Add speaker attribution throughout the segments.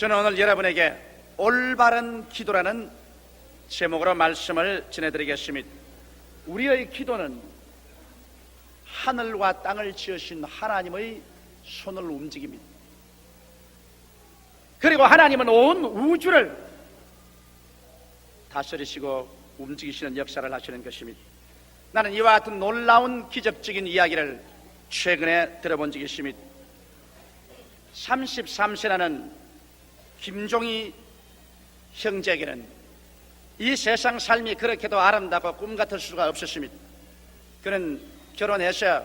Speaker 1: 저는 오늘 여러분에게 올바른 기도라는 제목으로 말씀을 전해드리겠습니다. 우리의 기도는 하늘과 땅을 지으신 하나님의 손을 움직입니다. 그리고 하나님은 온 우주를 다스리시고 움직이시는 역사를 하시는 것입니다. 나는 이와 같은 놀라운 기적적인 이야기를 최근에 들어본 적이 있습니다. 33세라는 김종희 형제에게는 이 세상 삶이 그렇게도 아름답고 꿈 같을 수가 없었습니다. 그는 결혼해서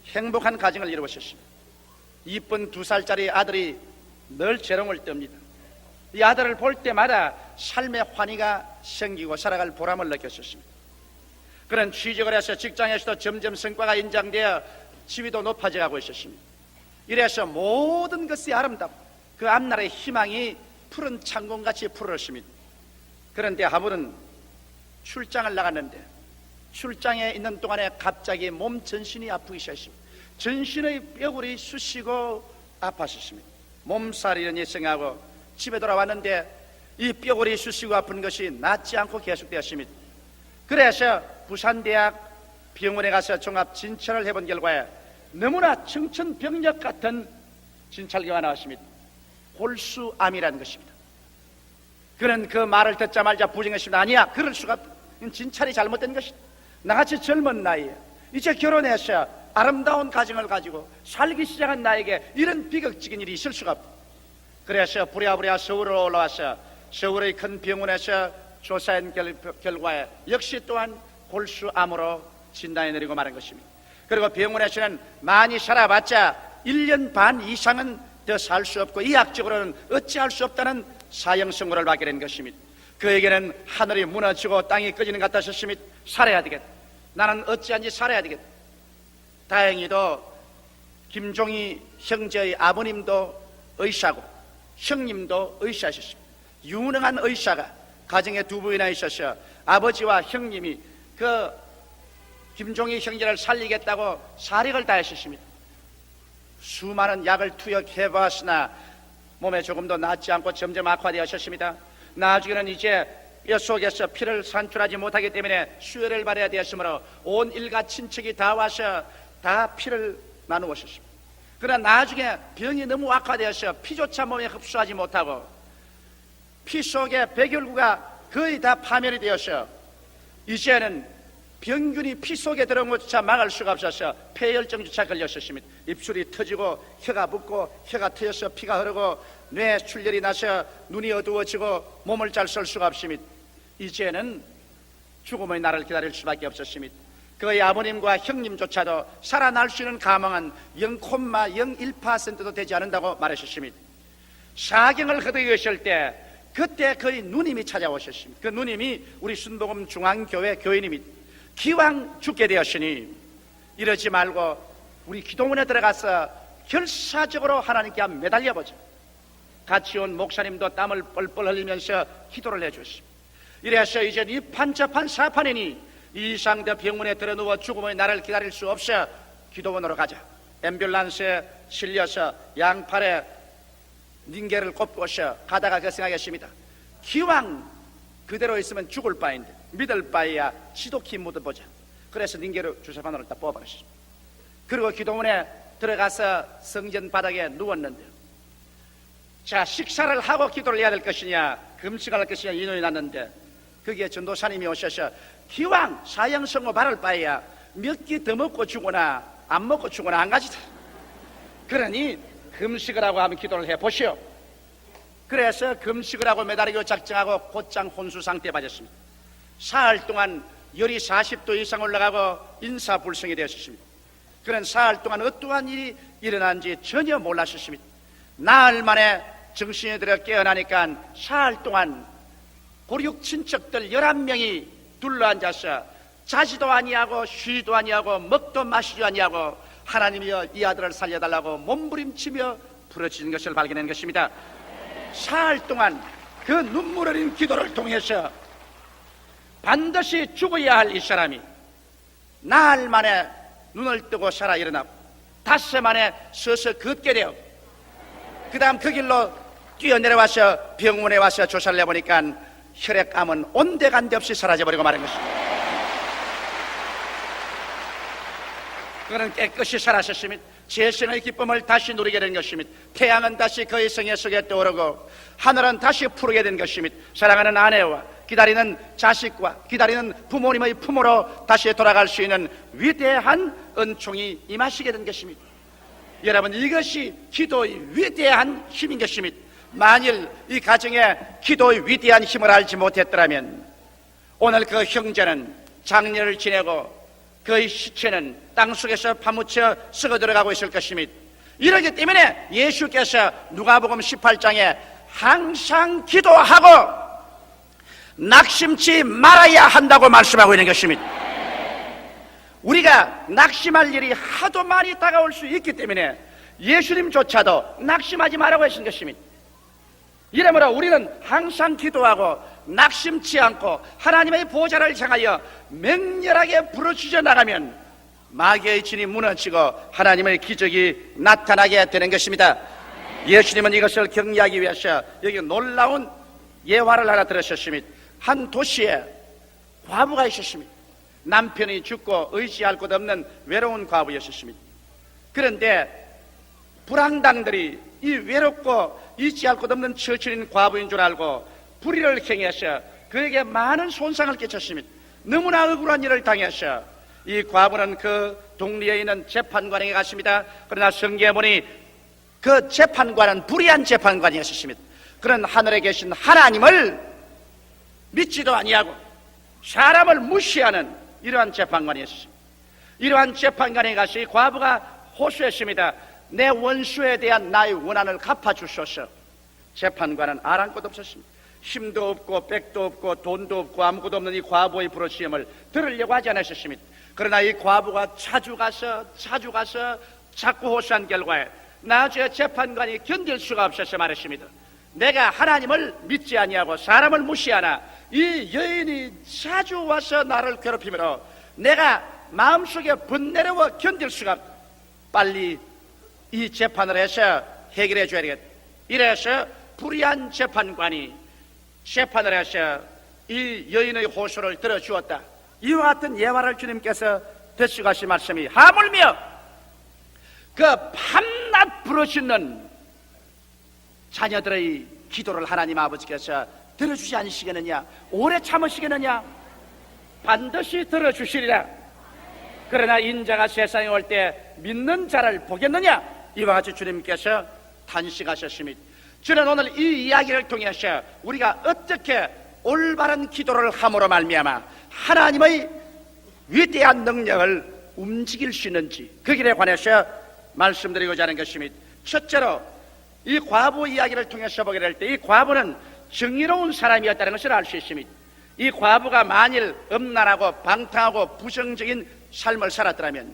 Speaker 1: 행복한 가정을 이루었습니다. 이쁜 2살짜리 아들이 늘 재롱을 떱니다. 이 아들을 볼 때마다 삶의 환희가 생기고 살아갈 보람을 느꼈습니다. 그는 취직을 해서 직장에서도 점점 성과가 인정되어 지위도 높아져 가고 있었습니다. 이래서 모든 것이 아름답고 그 앞날의 희망이 푸른 창공같이 푸르렀습니다. 그런데 하물은 출장을 나갔는데 출장에 있는 동안에 갑자기 몸 전신이 아프기 시작했습니다. 전신의 뼈골이 쑤시고 아팠습니다. 몸살이라니 생각하고 집에 돌아왔는데 이 뼈골이 쑤시고 아픈 것이 낫지 않고 계속되었습니다. 그래서 부산대학 병원에 가서 종합 진찰을 해본 결과에 너무나 청천벽력 같은 진찰기가 나왔습니다. 골수암이라는 것입니다. 그는 그 말을 듣자마자 부정했습니다. 아니야, 그럴 수가 없다. 진찰이 잘못된 것이다. 나같이 젊은 나이에 이제 결혼해서 아름다운 가정을 가지고 살기 시작한 나에게 이런 비극적인 일이 있을 수가 없다. 그래서 부랴부랴 서울로 올라와서 서울의 큰 병원에서 조사한 결과에 역시 또한 골수암으로 진단이 내리고 말한 것입니다. 그리고 병원에서는 많이 살아봤자 1년 반 이상은 더 살 수 없고 의학적으로는 어찌할 수 없다는 사형 선고를 받게 된 것입니다. 그에게는 하늘이 무너지고 땅이 꺼지는 것 같았습니다. 살아야 되겠다. 나는 어찌한지 살아야 되겠다. 다행히도 김종희 형제의 아버님도 의사고 형님도 의사셨습니다. 유능한 의사가 가정에 2분이나 있어서 아버지와 형님이 그 김종희 형제를 살리겠다고 사력을 다했습니다. 수많은 약을 투여해봤으나 몸에 조금도 낫지 않고 점점 악화되었습니다. 나중에는 이제 뼈 속에서 피를 산출하지 못하기 때문에 수혈을 받아야 되었으므로 온 일가 친척이 다 와서 다 피를 나누었습니다. 그러나 나중에 병이 너무 악화되어서 피조차 몸에 흡수하지 못하고 피 속에 백혈구가 거의 다 파멸이 되어서 이제는 병균이 피 속에 들어온 것조차 막을 수가 없어서 폐혈증조차 걸렸었습니다. 입술이 터지고 혀가 붓고 혀가 트여서 피가 흐르고 뇌 출혈이 나서 눈이 어두워지고 몸을 잘 쓸 수가 없습니다. 이제는 죽음의 날을 기다릴 수밖에 없었습니다. 그의 아버님과 형님조차도 살아날 수 있는 가망은 0,01%도 되지 않는다고 말하셨습니다. 사경을 거두었을 때 그때 그의 누님이 찾아오셨습니다. 그 누님이 우리 순복음 중앙교회 교인입니다. 기왕 죽게 되었으니 이러지 말고 우리 기도원에 들어가서 결사적으로 하나님께 한번 매달려보자. 같이 온 목사님도 땀을 뻘뻘 흘리면서 기도를 해주십니다. 이래서 이제 이 판자판 사판이니 이 이상 더 병원에 들어누워 죽음의 날을 기다릴 수 없어 기도원으로 가자. 앰뷸런스에 실려서 양팔에 닌게를 꼽고서 가다가 그 생각했습니다. 기왕 그대로 있으면 죽을 바인데 믿을 바에야 지독히 묻어보자. 그래서 닌게로 주사바늘을 딱 뽑아버렸습니다. 그리고 기도원에 들어가서 성전 바닥에 누웠는데 자, 식사를 하고 기도를 해야 될 것이냐 금식을 할 것이냐 인원이 났는데 거기에 전도사님이 오셔서 기왕 사형선고 받을 바에야 몇 끼 더 먹고 죽거나 안 먹고 죽거나 한 가지다. 그러니 금식을 하고 한번 기도를 해보시오. 그래서 금식을 하고 매달리고 작정하고 곧장 혼수 상태에 빠졌습니다. 사흘 동안 열이 40도 이상 올라가고 인사불성이 되었습니다. 그런 사흘 동안 어떠한 일이 일어난지 전혀 몰랐습니다. 나흘 만에 정신이 들어 깨어나니까 사흘 동안 고륙 친척들 11명이 둘러앉아서 자지도 아니하고 쉬도 아니하고 먹도 마시도 아니하고 하나님이여 이 아들을 살려달라고 몸부림치며 부르짖는 것을 발견한 것입니다. 사흘 동안 그 눈물 어린 기도를 통해서 반드시 죽어야 할 이 사람이 나흘 만에 눈을 뜨고 살아 일어나고 닷새 만에 서서 걷게 되어 그 다음 그 길로 뛰어내려와서 병원에 와서 조사를 해보니까 혈액암은 온데간데 없이 사라져버리고 마는 것입니다. 그는 깨끗이 살아섰으며 제신의 기쁨을 다시 누리게 된 것이며 태양은 다시 그의 성에 속에 떠오르고 하늘은 다시 푸르게 된 것이며 사랑하는 아내와 기다리는 자식과 기다리는 부모님의 품으로 다시 돌아갈 수 있는 위대한 은총이 임하시게 된 것입니다. 여러분, 이것이 기도의 위대한 힘인 것입니다. 만일 이 가정에 기도의 위대한 힘을 알지 못했더라면 오늘 그 형제는 장례를 지내고 그의 시체는 땅속에서 파묻혀 썩어 들어가고 있을 것입니다. 이러기 때문에 예수께서 누가복음 18장에 항상 기도하고 낙심치 말아야 한다고 말씀하고 있는 것입니다. 우리가 낙심할 일이 하도 많이 다가올 수 있기 때문에 예수님조차도 낙심하지 말라고 하신 것입니다. 이러므로 우리는 항상 기도하고 낙심치 않고 하나님의 보좌를 향하여 맹렬하게 부르짖어 나가면 마귀의 진이 무너지고 하나님의 기적이 나타나게 되는 것입니다. 예수님은 이것을 격려하기 위해서 여기 놀라운 예화를 하나 들으셨습니다. 한 도시에 과부가 있었습니다. 남편이 죽고 의지할 곳 없는 외로운 과부였습니다. 그런데 불황당들이 이 외롭고 의지할 곳 없는 처처인 과부인 줄 알고 불의를 행해서 그에게 많은 손상을 끼쳤습니다. 너무나 억울한 일을 당해서 이 과부는 그 동리에 있는 재판관에게 갔습니다. 그러나 성경에 보니 그 재판관은 불의한 재판관이었습니다. 그런 하늘에 계신 하나님을 믿지도 아니하고 사람을 무시하는 이러한 재판관이었습니다. 이러한 재판관에 가서 이 과부가 호소했습니다. 내 원수에 대한 나의 원한을 갚아주소서. 재판관은 아랑곳 없었습니다. 힘도 없고 백도 없고 돈도 없고 아무것도 없는 이 과부의 부르짖음을 들으려고 하지 않았습니다. 그러나 이 과부가 자주 가서 자꾸 호소한 결과에 나중에 재판관이 견딜 수가 없어서 말했습니다. 내가 하나님을 믿지 아니하고 사람을 무시하나 이 여인이 자주 와서 나를 괴롭히므로 내가 마음속에 분내려워 견딜 수가 없다. 빨리 이 재판을 해서 해결해 줘야 되겠다. 이래서 불의한 재판관이 재판을 해서 이 여인의 호소를 들어주었다. 이와 같은 예화를 주님께서 되시가신 말씀이 하물며 그 밤낮 부르짖는 자녀들의 기도를 하나님 아버지께서 들어주지 않으시겠느냐? 오래 참으시겠느냐? 반드시 들어주시리라. 그러나 인자가 세상에 올 때 믿는 자를 보겠느냐? 이와 같이 주님께서 탄식하셨습니다. 저는 오늘 이 이야기를 통해서 우리가 어떻게 올바른 기도를 함으로 말미암아 하나님의 위대한 능력을 움직일 수 있는지 그 길에 관해서 말씀드리고자 하는 것입니다. 첫째로 이 과부 이야기를 통해서 보게 될 때 이 과부는 정의로운 사람이었다는 것을 알 수 있습니다. 이 과부가 만일 음란하고 방탕하고 부정적인 삶을 살았더라면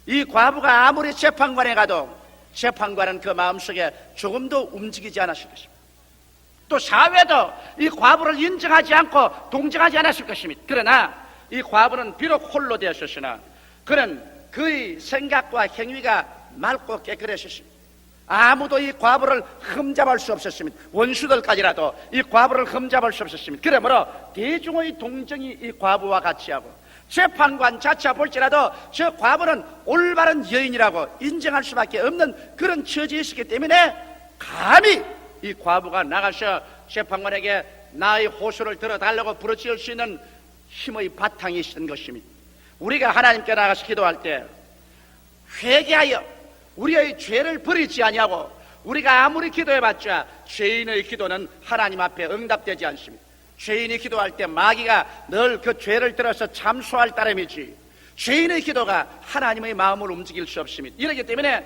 Speaker 1: 이 과부가 아무리 재판관에 가도 재판관은 그 마음속에 조금도 움직이지 않았을 것입니다. 또 사회도 이 과부를 인정하지 않고 동정하지 않았을 것입니다. 그러나 이 과부는 비록 홀로 되었으나 그는 그의 생각과 행위가 맑고 깨끗했습니다. 아무도 이 과부를 흠잡을 수 없었습니다. 원수들까지라도 이 과부를 흠잡을 수 없었습니다. 그러므로 대중의 동정이 이 과부와 같이 하고 재판관 자체가 볼지라도 저 과부는 올바른 여인이라고 인정할 수밖에 없는 그런 처지에 있었기 때문에 감히 이 과부가 나가서 재판관에게 나의 호소를 들어달라고 부르짖을 수 있는 힘의 바탕이 있었던 것입니다. 우리가 하나님께 나가서 기도할 때 회개하여 우리의 죄를 버리지 아니하고 우리가 아무리 기도해봤자 죄인의 기도는 하나님 앞에 응답되지 않습니다. 죄인이 기도할 때 마귀가 늘 그 죄를 들어서 참소할 따름이지 죄인의 기도가 하나님의 마음을 움직일 수 없습니다. 이렇기 때문에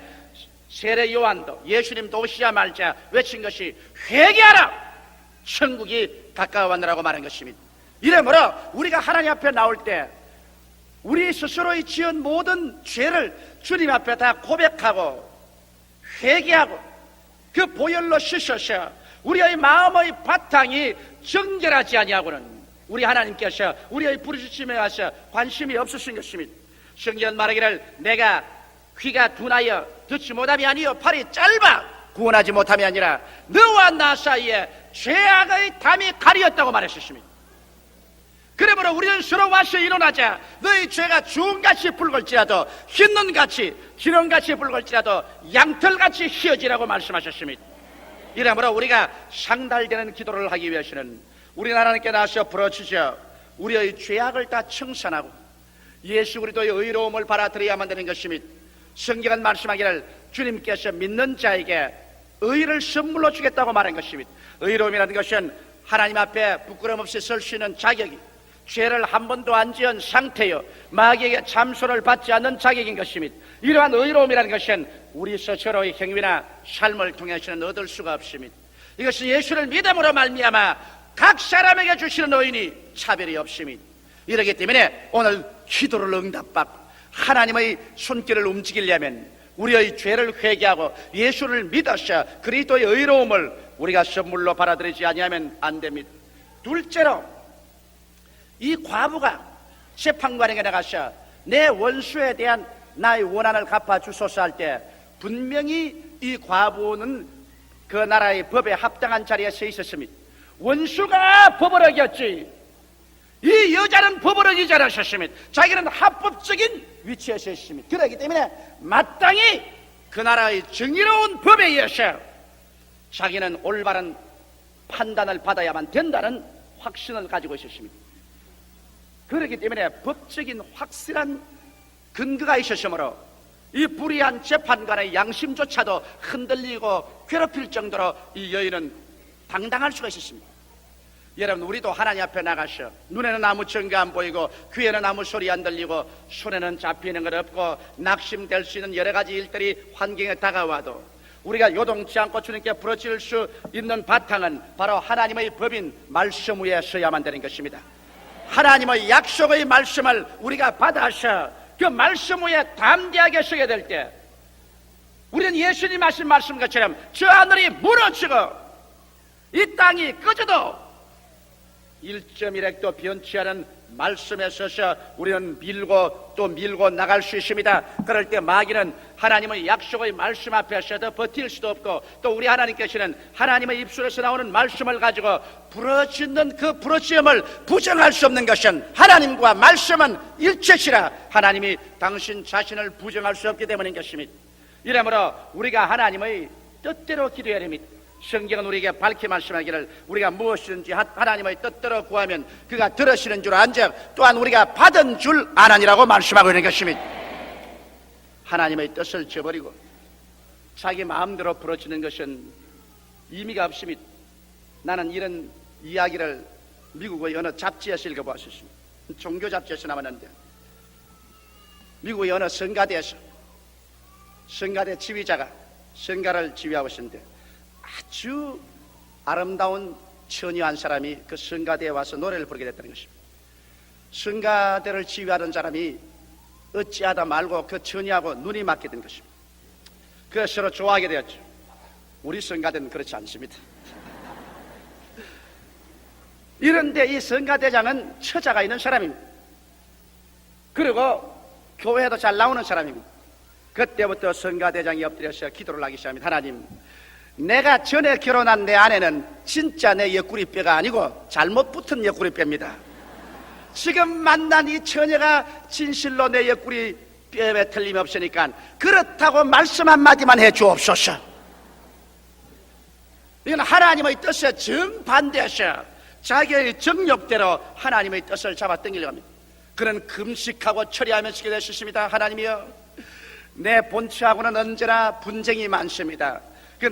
Speaker 1: 세례 요한도 예수님도 오시자 말자 외친 것이 회개하라 천국이 가까워왔느라고 말한 것입니다. 이러므로 우리가 하나님 앞에 나올 때 우리 스스로의 지은 모든 죄를 주님 앞에 다 고백하고 회개하고 그 보혈로 씻어서 우리의 마음의 바탕이 정결하지 아니하고는 우리 하나님께서 우리의 부르짖음에 와서 관심이 없으신 것입니다. 성경 말하기를 내가 귀가 둔하여 듣지 못함이 아니요 팔이 짧아 구원하지 못함이 아니라 너와 나 사이에 죄악의 담이 가리었다고 말했습니다. 그러므로 우리는 서로 와서 일어나자. 너희 죄가 주홍같이 붉을지라도 흰눈같이 기름같이 붉을지라도 양털같이 희어지라고 말씀하셨습니다. 이러므로 우리가 상달되는 기도를 하기 위해서는 우리 하나님께 나서 부르짖어 우리의 죄악을 다 청산하고 예수 그리스도의 의로움을 받아들여야만 되는 것입니다. 성경은 말씀하기를 주님께서 믿는 자에게 의를 선물로 주겠다고 말한 것입니다. 의로움이라는 것은 하나님 앞에 부끄럼 없이 설 수 있는 자격이, 죄를 한 번도 안 지은 상태여 마귀에게 참소를 받지 않는 자격인 것입니다. 이러한 의로움이라는 것은 우리 스스로의 행위나 삶을 통해서는 얻을 수가 없습니다. 이것은 예수를 믿음으로 말미암아 각 사람에게 주시는 의인이 차별이 없습니다. 이러기 때문에 오늘 기도를 응답받고 하나님의 손길을 움직이려면 우리의 죄를 회개하고 예수를 믿어서 그리스도의 의로움을 우리가 선물로 받아들이지 아니하면 안 됩니다. 둘째로, 이 과부가 재판관에게 나가서 내 원수에 대한 나의 원한을 갚아주소서 할 때 분명히 이 과부는 그 나라의 법에 합당한 자리에 서 있었습니다. 원수가 법을 어겼지 이 여자는 법을 어기지 않으셨습니다. 자기는 합법적인 위치에 서 있습니다. 그렇기 때문에 마땅히 그 나라의 정의로운 법에 의해서 자기는 올바른 판단을 받아야만 된다는 확신을 가지고 있었습니다. 그렇기 때문에 법적인 확실한 근거가 있었으므로 이 불의한 재판관의 양심조차도 흔들리고 괴롭힐 정도로 이 여인은 당당할 수가 있었습니다. 여러분, 우리도 하나님 앞에 나가서 눈에는 아무 증거 안 보이고 귀에는 아무 소리 안 들리고 손에는 잡히는 것 없고 낙심될 수 있는 여러 가지 일들이 환경에 다가와도 우리가 요동치 않고 주님께 부르짖을 수 있는 바탕은 바로 하나님의 법인 말씀 위에 서야만 되는 것입니다. 하나님의 약속의 말씀을 우리가 받아서 그 말씀 위에 담대하게 서게 될 때 우리는 예수님 하신 말씀 것처럼 저 하늘이 무너지고 이 땅이 꺼져도 1.1핵도 변치 않은 말씀에 서서 우리는 밀고 또 밀고 나갈 수 있습니다. 그럴 때 마귀는 하나님의 약속의 말씀 앞에 서도 버틸 수도 없고 또 우리 하나님께서는 하나님의 입술에서 나오는 말씀을 가지고 부르짖는 그 부르짖음을 부정할 수 없는 것은 하나님과 말씀은 일체시라 하나님이 당신 자신을 부정할 수 없기 때문인 것입니다. 이러므로 우리가 하나님의 뜻대로 기도해야 됩니다. 성경은 우리에게 밝히 말씀하기를 우리가 무엇이든지 하나님의 뜻대로 구하면 그가 들으시는 줄 안즉 또한 우리가 받은 줄 아나니라고 말씀하고 있는 것입니다. 하나님의 뜻을 저버리고 자기 마음대로 부르짖는 것은 의미가 없습니다. 나는 이런 이야기를 미국의 어느 잡지에서 읽어보았습니다. 종교 잡지에서 나왔는데 미국의 어느 성가대에서 성가대 지휘자가 성가를 지휘하고 있었는데 아주 아름다운 처녀 한 사람이 그 성가대에 와서 노래를 부르게 됐다는 것입니다. 성가대를 지휘하던 사람이 어찌하다 말고 그 처녀하고 눈이 맞게 된 것입니다. 그래서 서로 좋아하게 되었죠. 우리 성가대는 그렇지 않습니다. 이런데 이 성가대장은 처자가 있는 사람입니다. 그리고 교회도 잘 나오는 사람입니다. 그때부터 성가대장이 엎드려서 기도를 하기 시작합니다. 하나님, 내가 전에 결혼한 내 아내는 진짜 내 옆구리뼈가 아니고 잘못 붙은 옆구리뼈입니다. 지금 만난 이 처녀가 진실로 내 옆구리뼈에 틀림없으니까 그렇다고 말씀 한마디만 해 주옵소서. 이건 하나님의 뜻에 정반대해서 자기의 정욕대로 하나님의 뜻을 잡아 당기려고 합니다. 그는 금식하고 처리하면서 기도했습니다. 하나님이여, 내 본처하고는 언제나 분쟁이 많습니다.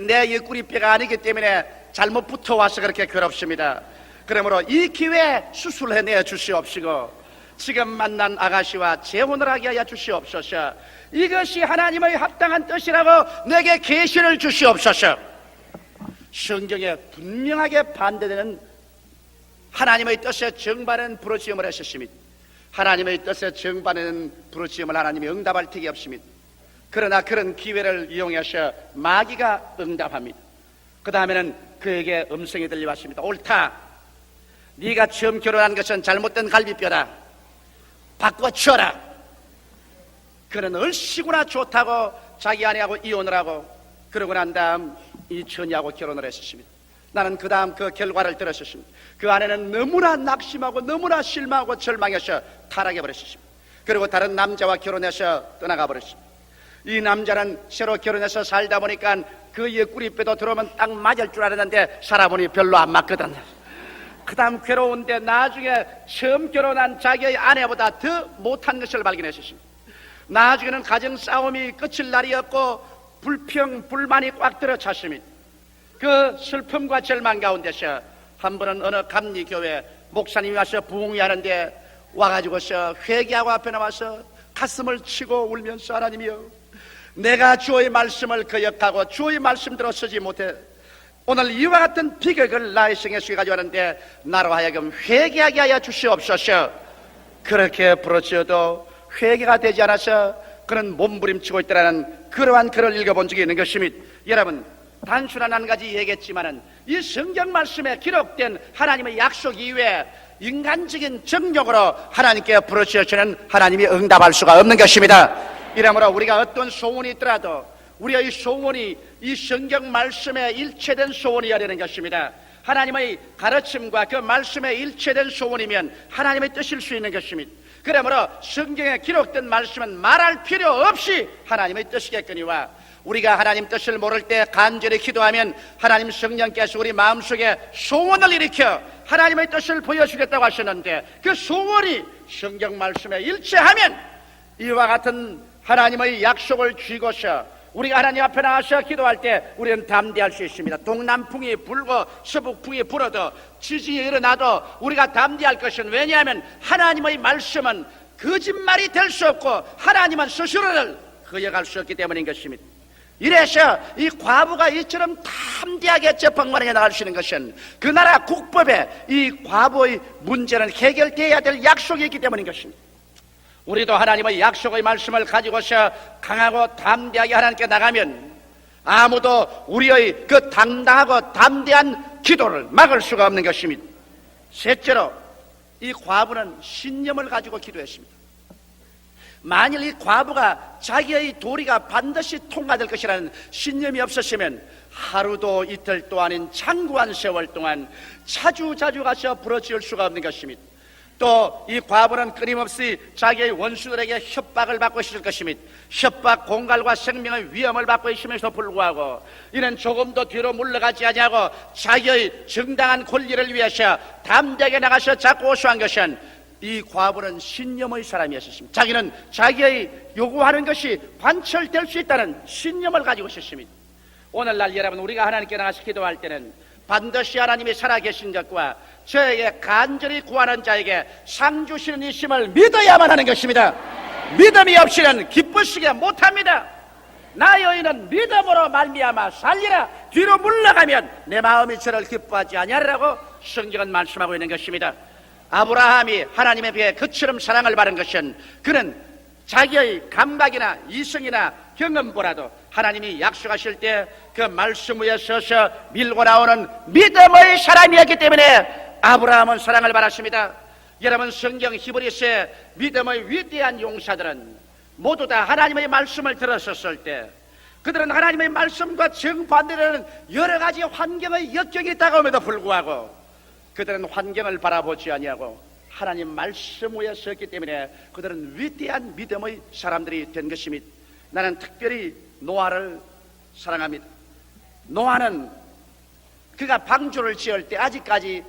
Speaker 1: 내 옆구리뼈가 아니기 때문에 잘못 붙어와서 그렇게 괴롭습니다. 그러므로 이 기회에 수술해내 주시옵시고 지금 만난 아가씨와 재혼을 하게 하여 주시옵소서. 이것이 하나님의 합당한 뜻이라고 내게 계시를 주시옵소서. 성경에 분명하게 반대되는 하나님의 뜻에 정반하는 부르짖음을 하셨습니다. 하나님의 뜻에 정반하는 부르짖음을 하나님이 응답할 턱이 없습니다. 그러나 그런 기회를 이용해서 마귀가 응답합니다. 그 다음에는 그에게 음성이 들려왔습니다. 옳다, 네가 처음 결혼한 것은 잘못된 갈비뼈다, 바꿔치워라. 그는 얼씨구나 좋다고 자기 아내하고 이혼을 하고 그러고 난 다음 이 처녀하고 결혼을 했었습니다. 나는 그 다음 그 결과를 들었었습니다. 그 아내는 너무나 낙심하고 너무나 실망하고 절망해서 타락해 버렸습니다. 그리고 다른 남자와 결혼해서 떠나가 버렸습니다. 이 남자는 새로 결혼해서 살다 보니까 그의 꾸리빼도 들어오면 딱 맞을 줄 알았는데 살아보니 별로 안 맞거든. 그 다음 괴로운데 나중에 처음 결혼한 자기의 아내보다 더 못한 것을 발견했습니다. 나중에는 가정 싸움이 끝일 날이 없고 불평, 불만이 꽉 들어찼습니다. 그 슬픔과 절망 가운데서 한 번은 어느 감리교회 목사님이 와서 부흥회하는데 와가지고서 회개하고 앞에 나와서 가슴을 치고 울면서 하나님이여, 내가 주의 말씀을 거역하고 주의 말씀대로 쓰지 못해 오늘 이와 같은 비극을 나의 생에 속에 가져왔는데 나로 하여금 회개하게 하여 주시옵소서. 그렇게 부르짖어도 회개가 되지 않아서 그는 몸부림치고 있다는 그러한 글을 읽어본 적이 있는 것입니다. 여러분, 단순한 한 가지 얘기했지만은 이 성경 말씀에 기록된 하나님의 약속 이외에 인간적인 정력으로 하나님께 부르짖으시는 하나님이 응답할 수가 없는 것입니다. 이러므로 우리가 어떤 소원이 있더라도 우리의 소원이 이 성경 말씀에 일체된 소원이어야 되는 것입니다. 하나님의 가르침과 그 말씀에 일체된 소원이면 하나님의 뜻일 수 있는 것입니다. 그러므로 성경에 기록된 말씀은 말할 필요 없이 하나님의 뜻이겠거니와 우리가 하나님 뜻을 모를 때 간절히 기도하면 하나님 성령께서 우리 마음속에 소원을 일으켜 하나님의 뜻을 보여주겠다고 하셨는데 그 소원이 성경 말씀에 일치하면 이와 같은 하나님의 약속을 쥐고서 우리가 하나님 앞에 나와서 기도할 때 우리는 담대할 수 있습니다. 동남풍이 불고 서북풍이 불어도 지진이 일어나도 우리가 담대할 것은, 왜냐하면 하나님의 말씀은 거짓말이 될 수 없고 하나님은 스스로를 거역할 수 없기 때문인 것입니다. 이래서 이 과부가 이처럼 담대하게 재판관에 나갈 수 있는 것은 그 나라 국법에 이 과부의 문제는 해결되어야 될 약속이 있기 때문인 것입니다. 우리도 하나님의 약속의 말씀을 가지고서 강하고 담대하게 하나님께 나가면 아무도 우리의 그 당당하고 담대한 기도를 막을 수가 없는 것입니다. 셋째로, 이 과부는 신념을 가지고 기도했습니다. 만일 이 과부가 자기의 도리가 반드시 통과될 것이라는 신념이 없었으면 하루도 이틀도 아닌 장구한 세월 동안 자주 가서 부르짖을 수가 없는 것입니다. 또 이 과부는 끊임없이 자기의 원수들에게 협박을 받고 있을 것입니다. 협박, 공갈과 생명의 위험을 받고 있음에도 불구하고 이는 조금도 뒤로 물러가지 아니하고 자기의 정당한 권리를 위해서 담대하게 나가서 자꾸 호소한 것은 이 과부는 신념의 사람이었습니다. 자기는 자기의 요구하는 것이 관철될 수 있다는 신념을 가지고 있었습니다. 오늘날 여러분, 우리가 하나님께 나가서 기도할 때는 반드시 하나님이 살아계신 것과 저에게 간절히 구하는 자에게 상 주시는 이심을 믿어야만 하는 것입니다. 믿음이 없이는 기쁘시게 못합니다. 나 여인은 믿음으로 말미암아 살리라. 뒤로 물러가면 내 마음이 저를 기뻐하지 아니하리라고 성경은 말씀하고 있는 것입니다. 아브라함이 하나님에 비해 그처럼 사랑을 받은 것은 그는 자기의 감각이나 이성이나 경험보다도 하나님이 약속하실 때 그 말씀 위에 서서 밀고 나오는 믿음의 사람이었기 때문에 아브라함은 사랑을 받았습니다. 여러분, 성경 히브리서의 믿음의 위대한 용사들은 모두 다 하나님의 말씀을 들었었을 때 그들은 하나님의 말씀과 정반대되는 여러 가지 환경의 역경이 다가옴에도 불구하고 그들은 환경을 바라보지 아니하고 하나님 말씀 위에 섰기 때문에 그들은 위대한 믿음의 사람들이 된 것입니다. 나는 특별히 노아를 사랑합니다. 노아는 그가 방주를 지을 때 아직까지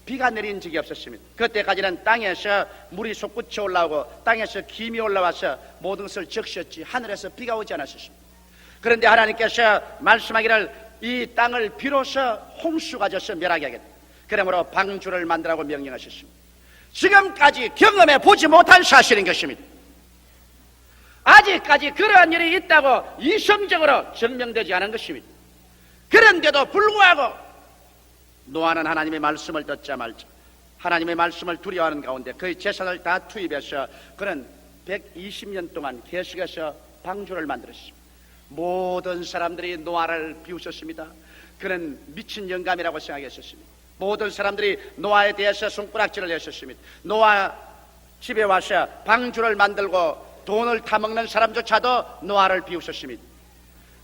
Speaker 1: 비가 내린 적이 없었습니다. 그때까지는 땅에서 물이 솟구쳐 올라오고 땅에서 김이 올라와서 모든 것을 적셨지 하늘에서 비가 오지 않았습니다. 그런데 하나님께서 말씀하기를 이 땅을 비로소 홍수가 져서 멸하게 하겠다. 그러므로 방주를 만들라고 명령하셨습니다. 지금까지 경험해 보지 못한 사실인 것입니다. 아직까지 그러한 일이 있다고 이성적으로 증명되지 않은 것입니다. 그런데도 불구하고 노아는 하나님의 말씀을 듣자 말자 하나님의 말씀을 두려워하는 가운데 그의 재산을 다 투입해서 그는 120년 동안 계속해서 방주를 만들었습니다. 모든 사람들이 노아를 비웃었습니다. 그는 미친 영감이라고 생각했었습니다. 모든 사람들이 노아에 대해서 손가락질을 했었습니다. 노아 집에 와서 방주를 만들고 돈을 타먹는 사람조차도 노아를 비웃었습니다.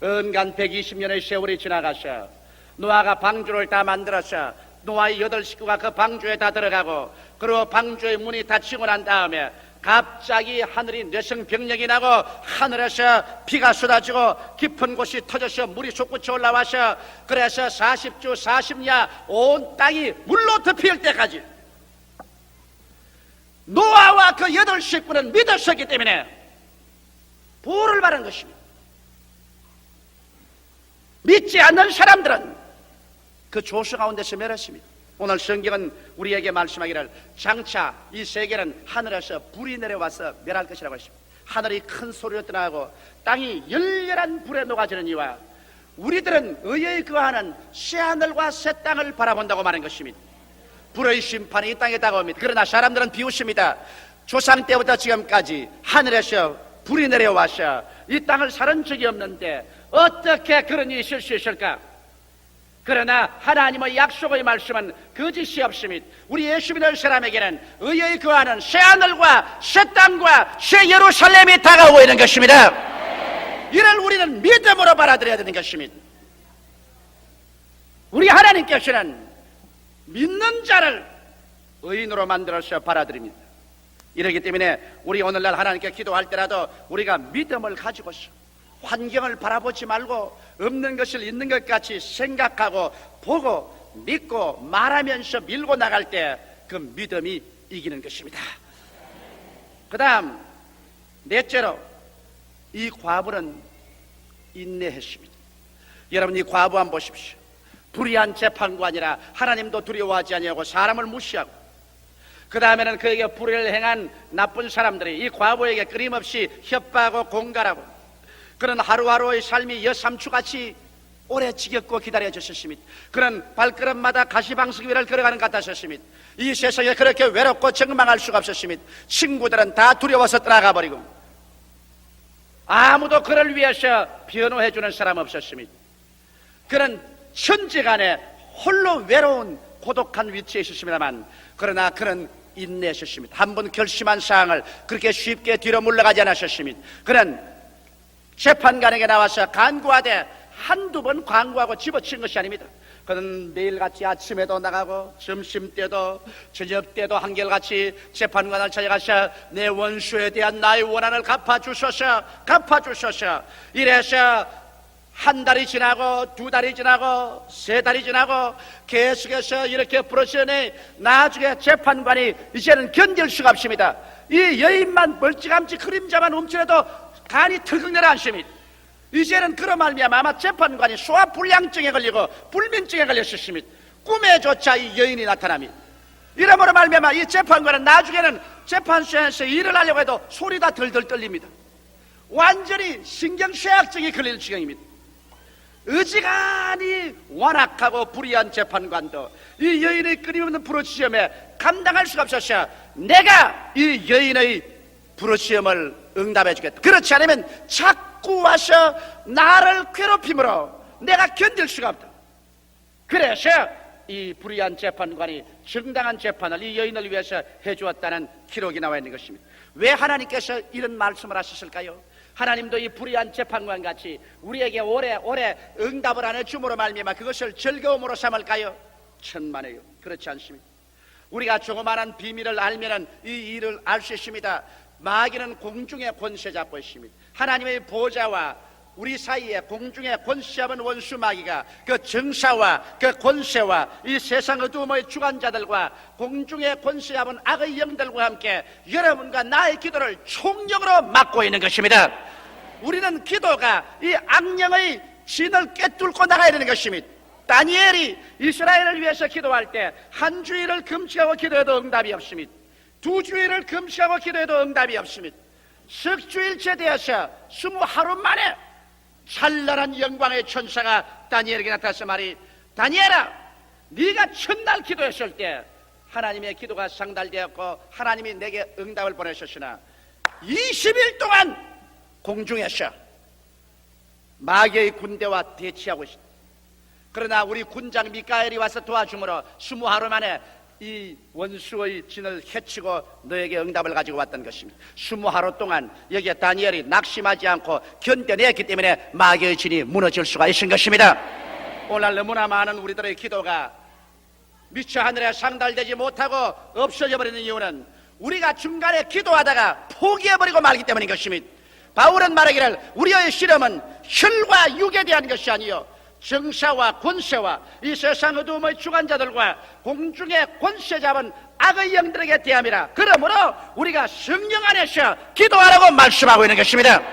Speaker 1: 은간 120년의 세월이 지나가서 노아가 방주를 다 만들어서 노아의 8식구가 그 방주에 다 들어가고, 그리고 방주의 문이 닫히고 난 다음에 갑자기 하늘이 뇌성병력이 나고 하늘에서 비가 쏟아지고 깊은 곳이 터져서 물이 솟구쳐 올라와서, 그래서 40주 40야 온 땅이 물로 덮일 때까지 노아와 그 8식구는 믿었었기 때문에 보호를 받은 것입니다. 믿지 않는 사람들은 그 조수 가운데서 멸했습니다. 오늘 성경은 우리에게 말씀하기를 장차 이 세계는 하늘에서 불이 내려와서 멸할 것이라고 했습니다. 하늘이 큰 소리로 떠나고 땅이 열렬한 불에 녹아지느니와 우리들은 의에 거하는 새하늘과 새 땅을 바라본다고 말한 것입니다. 불의 심판이 이 땅에 다가옵니다. 그러나 사람들은 비웃습니다. 조상 때부터 지금까지 하늘에서 불이 내려와서 이 땅을 살은 적이 없는데 어떻게 그런 일이 있을 수 있을까? 그러나 하나님의 약속의 말씀은 거짓이 없습니다. 우리 예수 믿는 사람에게는 의에 거하는 새하늘과 새 땅과 새 예루살렘이 다가오고 있는 것입니다. 이를 우리는 믿음으로 받아들여야 되는 것입니다. 우리 하나님께서는 믿는 자를 의인으로 만들어서 받아들입니다. 이렇기 때문에 우리 오늘날 하나님께 기도할 때라도 우리가 믿음을 가지고서 환경을 바라보지 말고 없는 것을 있는 것 같이 생각하고 보고 믿고 말하면서 밀고 나갈 때 그 믿음이 이기는 것입니다. 그 다음 넷째로 이 과부는 인내했습니다. 여러분, 이 과부 한번 보십시오. 불의한 재판관이라 하나님도 두려워하지 아니하고 사람을 무시하고, 그 다음에는 그에게 불의를 행한 나쁜 사람들이 이 과부에게 끊임없이 협박하고 공갈하고, 그런 하루하루의 삶이 여삼추같이 오래 지겹고 기다려졌습니다. 그런 발걸음마다 가시방석 위를 걸어가는 것 같았습니다. 이 세상에 그렇게 외롭고 적망할 수가 없었습니다. 친구들은 다 두려워서 떠나가 버리고 아무도 그를 위해서 변호해주는 사람 없었습니다. 그는 천지간에 홀로 외로운 고독한 위치에 있었습니다만, 그러나 그는 인내하셨습니다. 한 번 결심한 사항을 그렇게 쉽게 뒤로 물러가지 않으셨습니다. 그는 재판관에게 나와서 간구하되 한두 번 광고하고 집어친 것이 아닙니다. 그는 매일같이 아침에도 나가고 점심때도 저녁때도 한결같이 재판관을 찾아가서 내 원수에 대한 나의 원한을 갚아주소서 이래서 한 달이 지나고 두 달이 지나고 세 달이 지나고 계속해서 이렇게 부르시니 나중에 재판관이 이제는 견딜 수가 없습니다. 이 여인만 멀찌감치 그림자만 움츠려도 간이 털컥 내려앉습니다. 이제는 그런 말미암아 아마 재판관이 소화불량증에 걸리고 불면증에 걸렸습니다. 꿈에조차 이 여인이 나타납니다. 이러므로 말미암아 이 재판관은 나중에는 재판소에서 일을 하려고 해도 소리가 덜덜 떨립니다. 완전히 신경쇠약증이 걸릴 지경입니다. 어지간히 완악하고 불의한 재판관도 이 여인의 끊임없는 부르짖음에 감당할 수가 없었어. 내가 이 여인의 부르짖음을 응답해 주겠다. 그렇지 않으면 자꾸 와서 나를 괴롭힘으로 내가 견딜 수가 없다. 그래서 이 불의한 재판관이 정당한 재판을 이 여인을 위해서 해주었다는 기록이 나와 있는 것입니다. 왜 하나님께서 이런 말씀을 하셨을까요? 하나님도 이 불의한 재판관 같이 우리에게 오래 응답을 안 해줌으로 말미암아 그것을 즐거움으로 삼을까요? 천만에요. 그렇지 않습니다. 우리가 조그마한 비밀을 알면은 이 일을 알 수 있습니다. 마귀는 공중의 권세 잡고 있습니다. 하나님의 보좌와 우리 사이에 공중의 권세 잡은 원수 마귀가 그 정사와 그 권세와 이 세상 어두움의 주관자들과 공중의 권세 잡은 악의 영들과 함께 여러분과 나의 기도를 총력으로 막고 있는 것입니다. 우리는 기도가 이 악령의 진을 꿰뚫고 나가야 되는 것입니다. 다니엘이 이스라엘을 위해서 기도할 때 한 주일을 금식하고 기도해도 응답이 없습니다. 두 주일을 금식하고 기도해도 응답이 없습니다. 석 주일째 되어서 20하루 만에 찬란한 영광의 천사가 다니엘에게 나타나서 말이, 다니엘아, 네가 첫날 기도했을 때 하나님의 기도가 상달되었고 하나님이 내게 응답을 보내셨으나 20일 동안 공중에서 마귀의 군대와 대치하고 있다. 그러나 우리 군장 미카엘이 와서 도와주므로 20하루 만에 이 원수의 진을 해치고 너에게 응답을 가지고 왔던 것입니다. 20하루 동안 여기에 다니엘이 낙심하지 않고 견뎌냈기 때문에 마귀의 진이 무너질 수가 있은 것입니다. 오늘 너무나 많은 우리들의 기도가 미처 하늘에 상달되지 못하고 없어져 버리는 이유는 우리가 중간에 기도하다가 포기해버리고 말기 때문인 것입니다. 바울은 말하기를 우리의 시험은 혈과 육에 대한 것이 아니요 정사와 권세와 이 세상 어두움의 주관자들과 공중의 권세 잡은 악의 영들에게 대함이라. 그러므로 우리가 성령 안에서 기도하라고 말씀하고 있는 것입니다.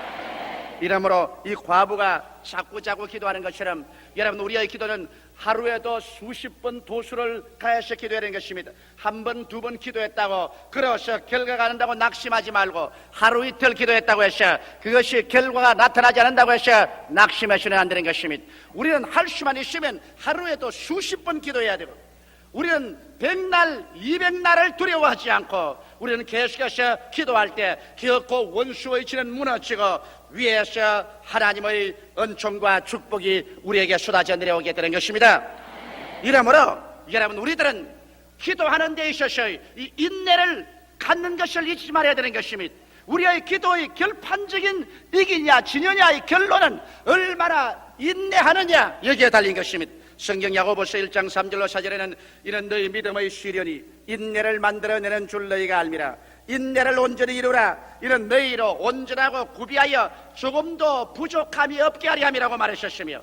Speaker 1: 이러므로 이 과부가 자꾸 기도하는 것처럼 여러분 우리의 기도는 하루에도 수십 번 도수를 가해서 기도해야 되는 것입니다. 한 번, 두 번 기도했다고 그래서 결과가 안 난다고 낙심하지 말고 하루 이틀 기도했다고 해서 그것이 결과가 나타나지 않는다고 해서 낙심해서는 안 되는 것입니다. 우리는 할 수만 있으면 하루에도 수십 번 기도해야 되고 우리는 100날, 200날을 두려워하지 않고 우리는 계속해서 기도할 때 결코 원수의 진은 무너지고 위에서 하나님의 은총과 축복이 우리에게 쏟아져 내려오게 되는 것입니다. 이러므로 여러분 우리들은 기도하는 데 있어서 이 인내를 갖는 것을 잊지 말아야 되는 것입니다. 우리의 기도의 결판적인 이기냐 지느냐의 결론은 얼마나 인내하느냐 여기에 달린 것입니다. 성경 야고보서 1장 3절로 4절에는 이는 너희 믿음의 시련이 인내를 만들어내는 줄 너희가 알미라. 인내를 온전히 이루라. 이는 너희로 온전하고 구비하여 조금도 부족함이 없게 하리 함이라고 말하셨으며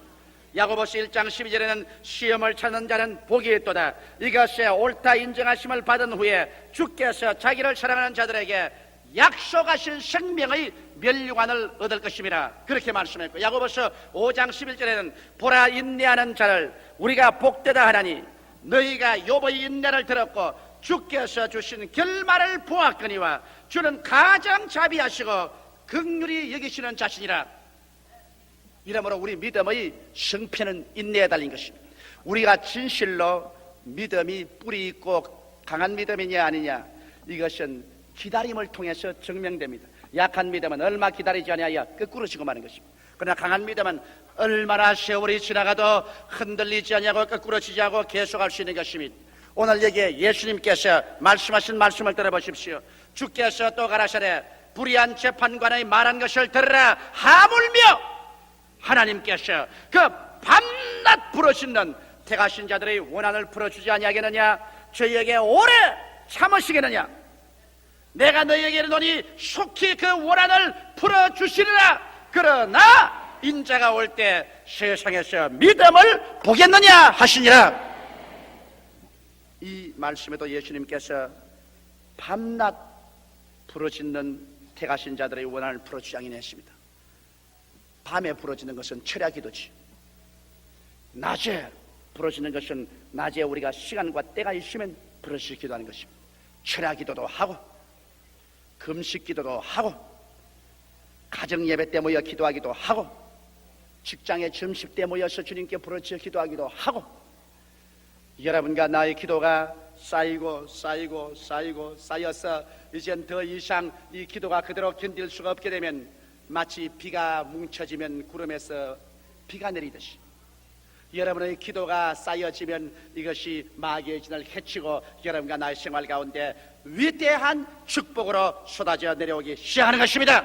Speaker 1: 야고보서 1장 12절에는 시험을 찾는 자는 복이 있도다. 이것에 옳다 인정하심을 받은 후에 주께서 자기를 사랑하는 자들에게 약속하신 생명의 멸류관을 얻을 것임이라 그렇게 말씀했고 야고보서 5장 11절에는 보라 인내하는 자를 우리가 복되다 하나니 너희가 욥의 인내를 들었고 주께서 주신 결말을 보았거니와 주는 가장 자비하시고 긍휼히 여기시는 자신이라. 이러므로 우리 믿음의 성패는 인내에 달린 것입니다. 우리가 진실로 믿음이 뿌리 있고 강한 믿음이냐 아니냐 이것은 기다림을 통해서 증명됩니다. 약한 믿음은 얼마 기다리지 아니하여 거꾸로 지고 마는 것입니다. 그러나 강한 믿음은 얼마나 세월이 지나가도 흔들리지 아니하고 거꾸로 지지 않고 계속할 수 있는 것입니다. 오늘 여기에 예수님께서 말씀하신 말씀을 들어보십시오. 주께서 또 가라사대 불의한 재판관의 말한 것을 들으라 하물며 하나님께서 그 밤낮 부르짖는 택하신 자들의 원한을 풀어주지 아니하겠느냐 저희에게 오래 참으시겠느냐 내가 너희에게 이르노니 속히 그 원한을 풀어주시리라. 그러나 인자가 올 때 세상에서 믿음을 보겠느냐 하시니라. 이 말씀에도 예수님께서 밤낮 부르짖는 택하신 자들의 원한을 풀어주지 아니하십니다. 밤에 부르짖는 것은 철야 기도지. 낮에 부르짖는 것은 낮에 우리가 시간과 때가 있으면 부르짖 기도하는 것입니다. 철야 기도도 하고 금식 기도도 하고 가정 예배 때 모여 기도하기도 하고 직장의 점심 때 모여서 주님께 부르짖어 기도하기도 하고 여러분과 나의 기도가 쌓여서 이젠 더 이상 이 기도가 그대로 견딜 수가 없게 되면 마치 비가 뭉쳐지면 구름에서 비가 내리듯이 여러분의 기도가 쌓여지면 이것이 마귀의 진을 해치고 여러분과 나의 생활 가운데 위대한 축복으로 쏟아져 내려오기 시작하는 것입니다.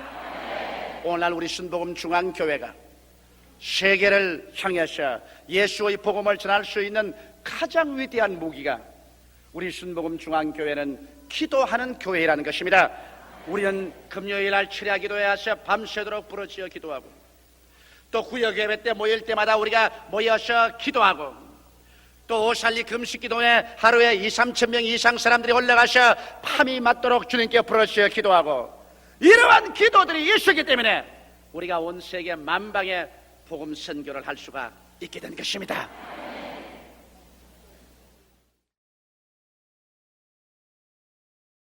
Speaker 1: 오늘날 우리 순복음 중앙교회가 세계를 향해서 예수의 복음을 전할 수 있는 가장 위대한 무기가 우리 순복음 중앙교회는 기도하는 교회라는 것입니다. 우리는 금요일 날 철야 기도회에서 밤새도록 부르짖어 기도하고 또 구역 예배 때 모일 때마다 우리가 모여서 기도하고 또 오살리 금식 기도회 하루에 2-3천 명 이상 사람들이 올라가서 밤이 맞도록 주님께 부르짖어 기도하고 이러한 기도들이 있었기 때문에 우리가 온 세계 만방에 복음 선교를 할 수가 있게 된 것입니다.